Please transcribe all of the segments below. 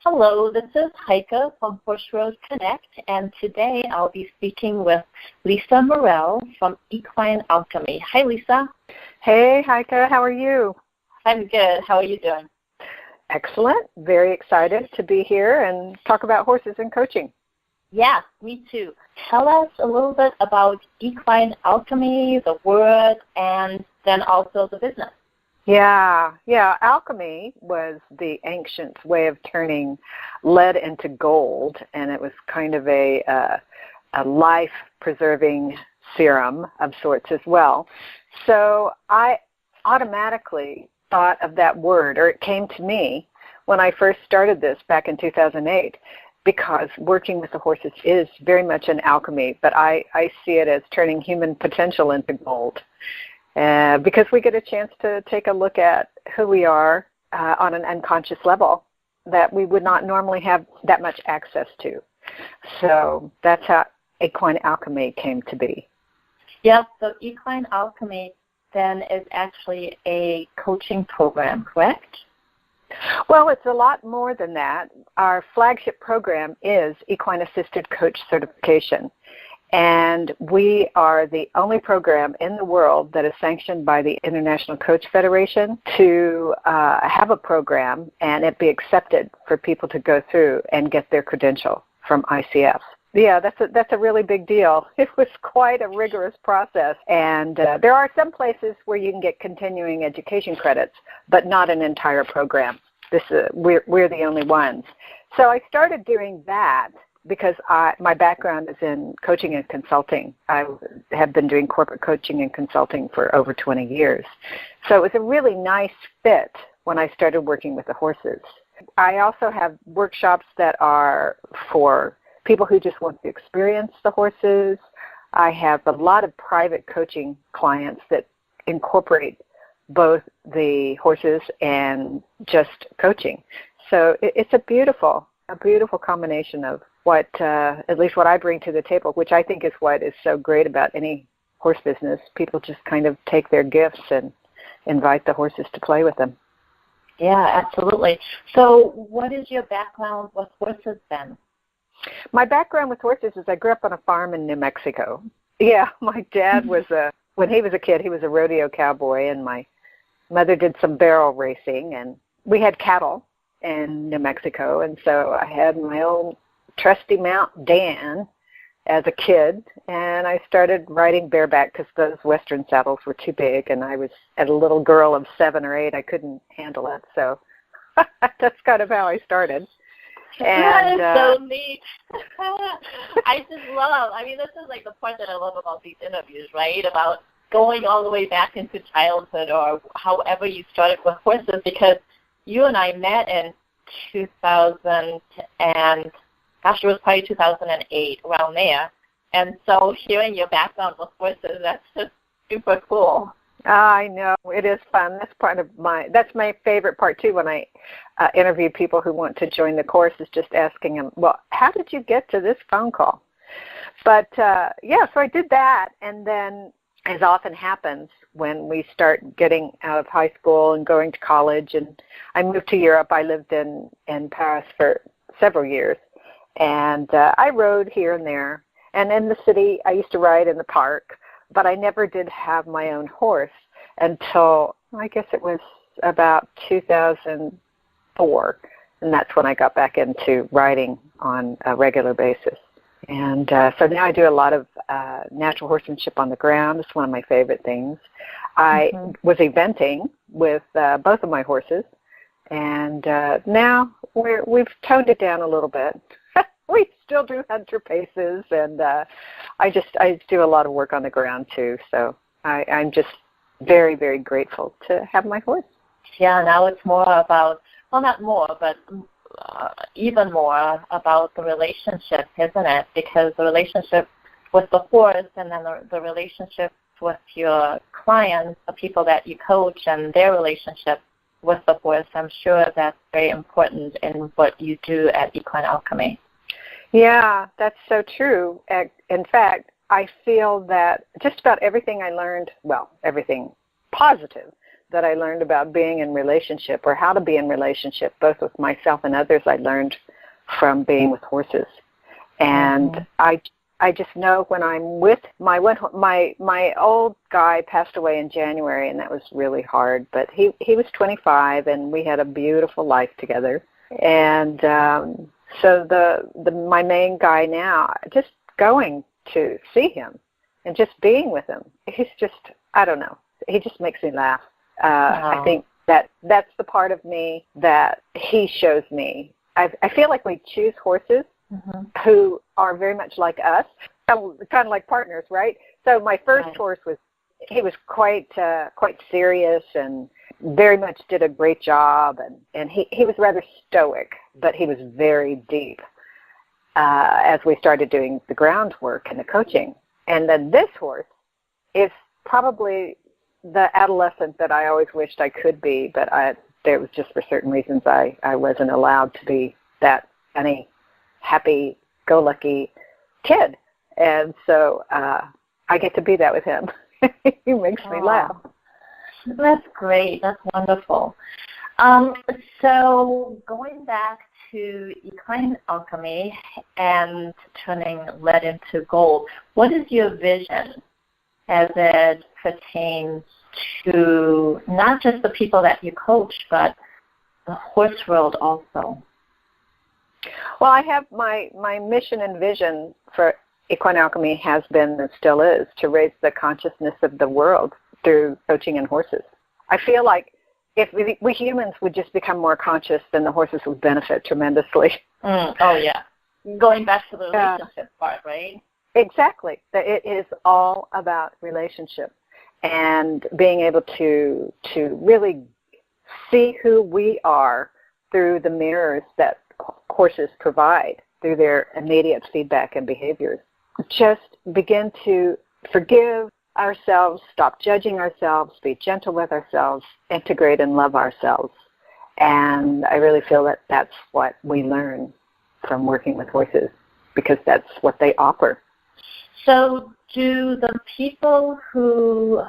Hello, this is Heike from HorseWorldConnect, and today I'll be speaking with Lisa Murrell from Equine Alchemy. Hi, Lisa. Hey, Heike. How are you? I'm good. How are you doing? Excellent. Very excited to be here and talk about horses and coaching. Yeah, me too. Tell us a little bit about Equine Alchemy, the word, and then also the business. Yeah. Alchemy was the ancient way of turning lead into gold, and it was kind of a life-preserving serum of sorts as well. So I automatically thought of that word, or it came to me when I first started this back in 2008, because working with the horses is very much an alchemy, but I see it as turning human potential into gold. Because we get a chance to take a look at who we are on an unconscious level that we would not normally have that much access to. So that's how Equine Alchemy came to be. Yes, so Equine Alchemy then is actually a coaching program, correct? Well, it's a lot more than that. Our flagship program is Equine Assisted Coach Certification. And we are the only program in the world that is sanctioned by the International Coach Federation to have a program and it be accepted for people to go through and get their credential from ICF. Yeah, that's a really big deal. It was quite a rigorous process. And there are some places where you can get continuing education credits, but not an entire program. We're the only ones. So I started doing that because my background is in coaching and consulting. I have been doing corporate coaching and consulting for over 20 years. So it was a really nice fit when I started working with the horses. I also have workshops that are for people who just want to experience the horses. I have a lot of private coaching clients that incorporate both the horses and just coaching. So it's a beautiful combination of what, at least what I bring to the table, which I think is what is so great about any horse business. People just kind of take their gifts and invite the horses to play with them. Yeah, absolutely. So what is your background with horses then? My background with horses is I grew up on a farm in New Mexico. Yeah, my dad was when he was a kid, he was a rodeo cowboy, and my mother did some barrel racing, and we had cattle in New Mexico, and so I had my own trusty mount, Dan, as a kid, and I started riding bareback because those Western saddles were too big, and I was a little girl of 7 or 8. I couldn't handle it, so that's kind of how I started. And, that is so neat. I just love, this is like the part that I love about these interviews, right, about going all the way back into childhood or however you started with horses, because you and I met in 2000 and gosh, it was probably 2008, around there. And so hearing your background with horses, that's just super cool. I know. It is fun. That's my favorite part, too, when I interview people who want to join the course, is just asking them, well, how did you get to this phone call? But, so I did that. And then, as often happens when we start getting out of high school and going to college, and I moved to Europe. I lived in Paris for several years. And I rode here and there. And in the city, I used to ride in the park, but I never did have my own horse until, I guess it was about 2004. And that's when I got back into riding on a regular basis. And so now I do a lot of natural horsemanship on the ground. It's one of my favorite things. I was eventing with both of my horses. And now we've toned it down a little bit. We still do hunter paces, and I do a lot of work on the ground too. So I'm just very, very grateful to have my horse. Yeah, now it's more about, well, not more, but even more about the relationship, isn't it? Because the relationship with the horse and then the relationship with your clients, the people that you coach, and their relationship with the horse, I'm sure that's very important in what you do at Equine Alchemy. Yeah, that's so true. In fact, I feel that just about everything I learned, well, everything positive that I learned about being in relationship, or how to be in relationship, both with myself and others, I learned from being with horses. And I just know when I'm with my old guy passed away in January, and that was really hard. But he was 25, and we had a beautiful life together. And so my main guy now, just going to see him and just being with him, he's just, I don't know, he just makes me laugh. I think that's the part of me that he shows me. I feel like we choose horses who are very much like us, kind of like partners, right? So my first horse was quite serious and very much did a great job, and he was rather stoic, but he was very deep as we started doing the groundwork and the coaching. And then this horse is probably the adolescent that I always wished I could be, but there was just for certain reasons I wasn't allowed to be that funny, happy-go-lucky kid. And so I get to be that with him. He makes me laugh. That's great. That's wonderful. So going back to Equine Alchemy and turning lead into gold, what is your vision as it pertains to not just the people that you coach, but the horse world also? Well, I have my mission and vision for Equine Alchemy has been and still is to raise the consciousness of the world through coaching and horses. I feel like if we humans would just become more conscious, then the horses would benefit tremendously. Oh, yeah. Going back to the relationship part, right? Exactly. It is all about relationship and being able to really see who we are through the mirrors that horses provide through their immediate feedback and behaviors. Just begin to forgive ourselves, stop judging ourselves, be gentle with ourselves, integrate and love ourselves. And I really feel that that's what we learn from working with horses, because that's what they offer. So do the people who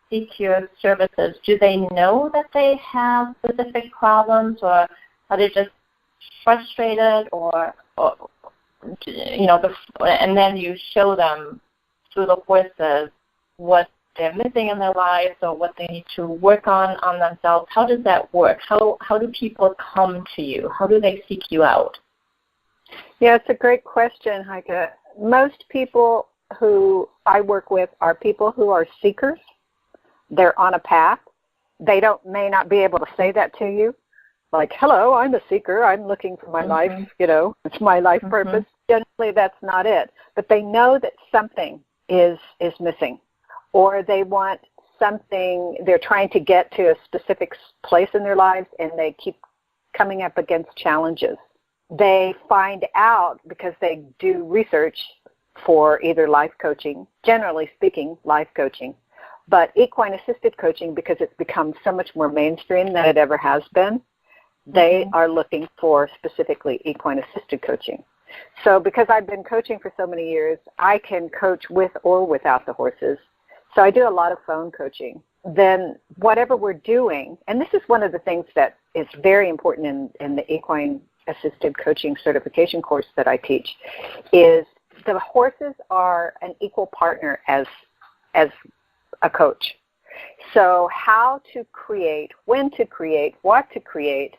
seek your services, do they know that they have specific problems, or are they just frustrated, or and then you show them through the horses what they're missing in their lives or what they need to work on themselves? How does that work? How do people come to you? How do they seek you out? Yeah, it's a great question, Heike. Most people who I work with are people who are seekers. They're on a path. They may not be able to say that to you. Like, hello, I'm a seeker. I'm looking for my life. It's my life purpose. Generally, that's not it. But they know that something is missing, or they want something. They're trying to get to a specific place in their lives, and they keep coming up against challenges. They find out because they do research for either life coaching, generally speaking, life coaching, but equine-assisted coaching, because it's become so much more mainstream than it ever has been. They are looking for specifically equine-assisted coaching. So because I've been coaching for so many years, I can coach with or without the horses. So I do a lot of phone coaching. Then whatever we're doing, and this is one of the things that is very important in the equine-assisted coaching certification course that I teach, is the horses are an equal partner as a coach. So how to create, when to create, what to create,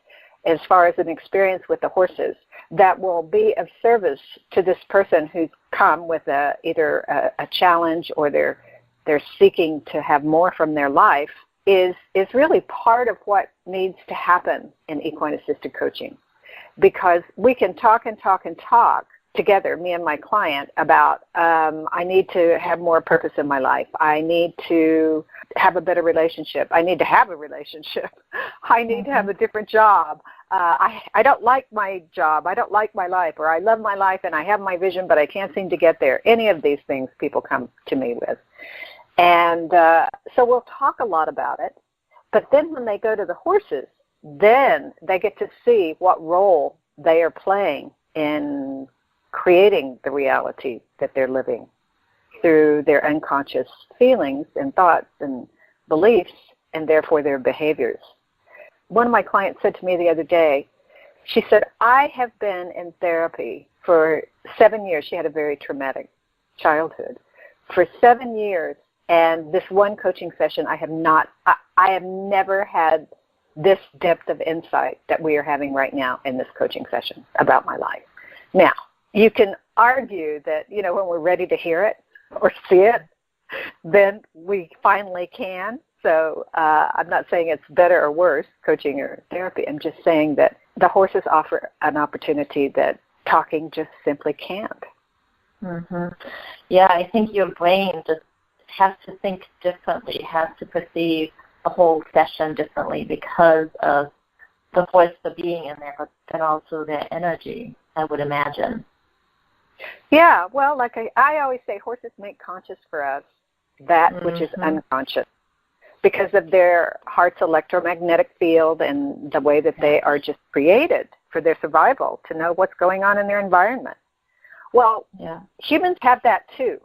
as far as an experience with the horses that will be of service to this person who's come with either a challenge, or they're seeking to have more from their life, is really part of what needs to happen in equine-assisted coaching. Because we can talk and talk and talk together, me and my client, about I need to have more purpose in my life. I need to have a better relationship. I need to have a relationship. I need to have a different job. I don't like my job. I don't like my life. Or I love my life and I have my vision, but I can't seem to get there. Any of these things people come to me with. And so we'll talk a lot about it. But then when they go to the horses, then they get to see what role they are playing in creating the reality that they're living through their unconscious feelings and thoughts and beliefs and therefore their behaviors. One of my clients said to me the other day, she said, I have been in therapy for 7 years. She had a very traumatic childhood. For 7 years, and this one coaching session, I have never had this depth of insight that we are having right now in this coaching session about my life. Now, you can argue that, when we're ready to hear it or see it, then we finally can. So I'm not saying it's better or worse, coaching or therapy. I'm just saying that the horses offer an opportunity that talking just simply can't. Mm-hmm. Yeah, I think your brain just has to think differently, has to perceive the whole session differently because of the horse, the being in there, but then also their energy, I would imagine. Yeah, well, like I always say, horses make conscious for us that which is unconscious because of their heart's electromagnetic field and the way that they are just created for their survival to know what's going on in their environment. Well, humans have that too.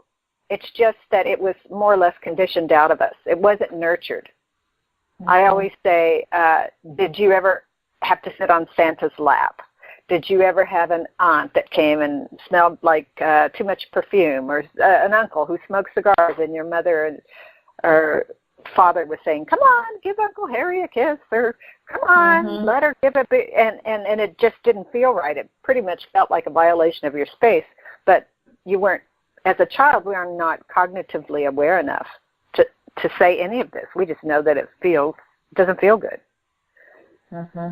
It's just that it was more or less conditioned out of us. It wasn't nurtured. I always say, did you ever have to sit on Santa's lap? Did you ever have an aunt that came and smelled like too much perfume, or an uncle who smoked cigars and your mother or father was saying, come on, give Uncle Harry a kiss, or come on, let her give a big, and it just didn't feel right. It pretty much felt like a violation of your space, but you weren't, as a child, we are not cognitively aware enough to say any of this. We just know that it doesn't feel good.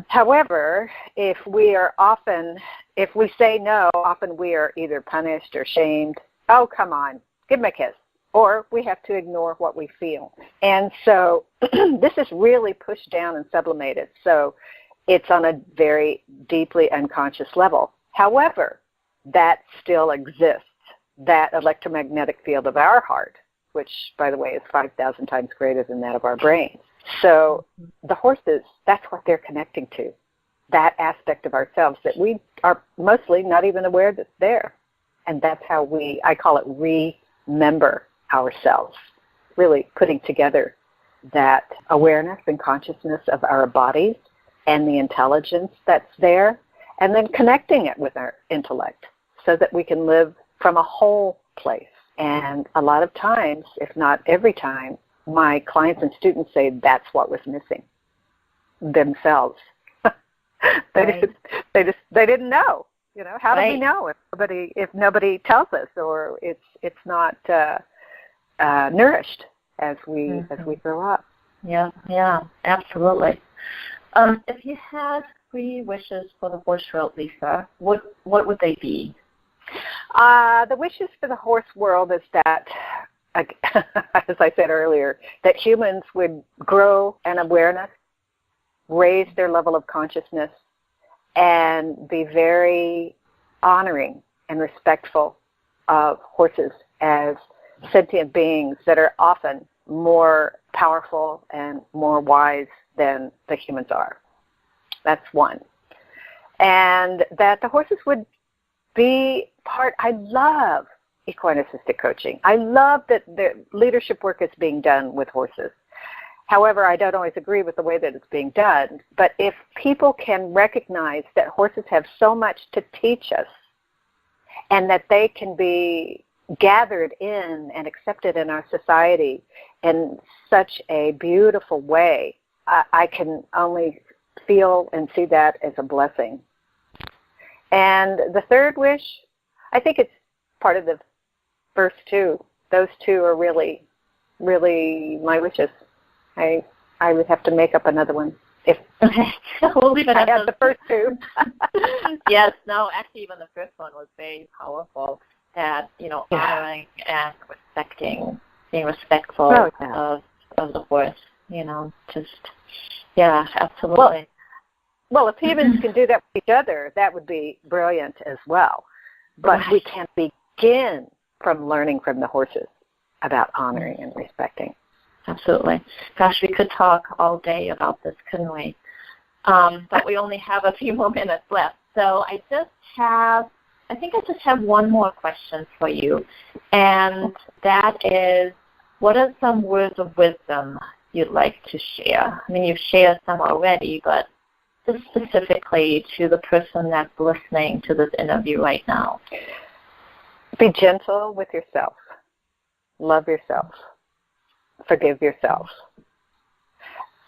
However, if we say no, often we are either punished or shamed. Oh, come on, give me a kiss. Or we have to ignore what we feel. And so this is really pushed down and sublimated. So it's on a very deeply unconscious level. However, that still exists, that electromagnetic field of our heart, which, by the way, is 5,000 times greater than that of our brains. So the horses, that's what they're connecting to, that aspect of ourselves that we are mostly not even aware that's there. And that's how I call it remember ourselves, really putting together that awareness and consciousness of our bodies and the intelligence that's there, and then connecting it with our intellect so that we can live from a whole place. And a lot of times, if not every time, my clients and students say that's what was missing themselves. They didn't know. How do we know if nobody tells us, or it's not nourished as we grow up? Yeah, absolutely. If you had 3 wishes for the horse world, Lisa, what would they be? The wishes for the horse world is that, as I said earlier, that humans would grow an awareness, raise their level of consciousness, and be very honoring and respectful of horses as sentient beings that are often more powerful and more wise than the humans are. That's one. And that the horses would be part. I love equine assisted coaching. I love that the leadership work is being done with horses. However, I don't always agree with the way that it's being done. But if people can recognize that horses have so much to teach us and that they can be gathered in and accepted in our society in such a beautiful way, I can only feel and see that as a blessing. And the third wish, I think it's part of the first 2. Those 2 are really, really my wishes. I would have to make up another one if we'll leave it I had the first 2. Yes, no, actually even the first one was very powerful. That, honoring and respecting, being respectful of the horse, absolutely. Well, if humans can do that with each other, that would be brilliant as well. But we can't begin from learning from the horses about honoring and respecting. Absolutely. Gosh, we could talk all day about this, couldn't we? But we only have a few more minutes left. So I just have one more question for you, and that is, what are some words of wisdom you'd like to share? I mean, you've shared some already, but just specifically to the person that's listening to this interview right now. Be gentle with yourself. Love yourself. Forgive yourself.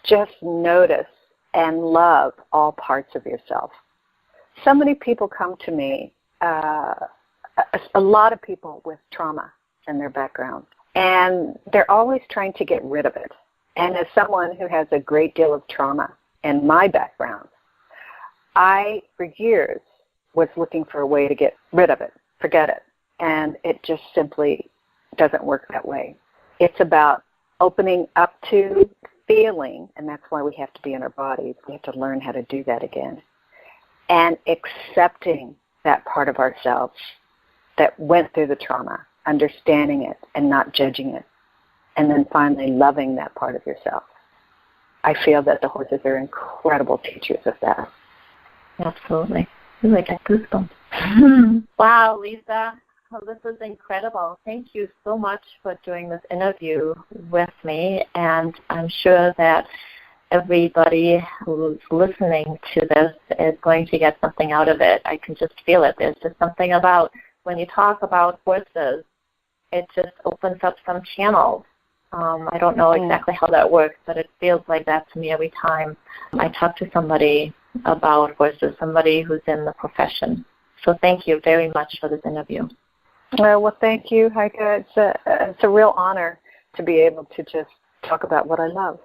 Just notice and love all parts of yourself. So many people come to me, a lot of people with trauma in their background, and they're always trying to get rid of it. And as someone who has a great deal of trauma in my background, I, for years, was looking for a way to get rid of it, forget it. And it just simply doesn't work that way. It's about opening up to feeling, and that's why we have to be in our bodies. We have to learn how to do that again. And accepting that part of ourselves that went through the trauma, understanding it and not judging it, and then finally loving that part of yourself. I feel that the horses are incredible teachers of that. Absolutely. I really got goosebumps. Wow, Lisa. Well, this is incredible. Thank you so much for doing this interview with me, and I'm sure that everybody who's listening to this is going to get something out of it. I can just feel it. There's just something about when you talk about horses, it just opens up some channels. I don't know exactly how that works, but it feels like that to me every time I talk to somebody about horses, somebody who's in the profession. So thank you very much for this interview. Well, thank you, Heike. It's a real honor to be able to just talk about what I love.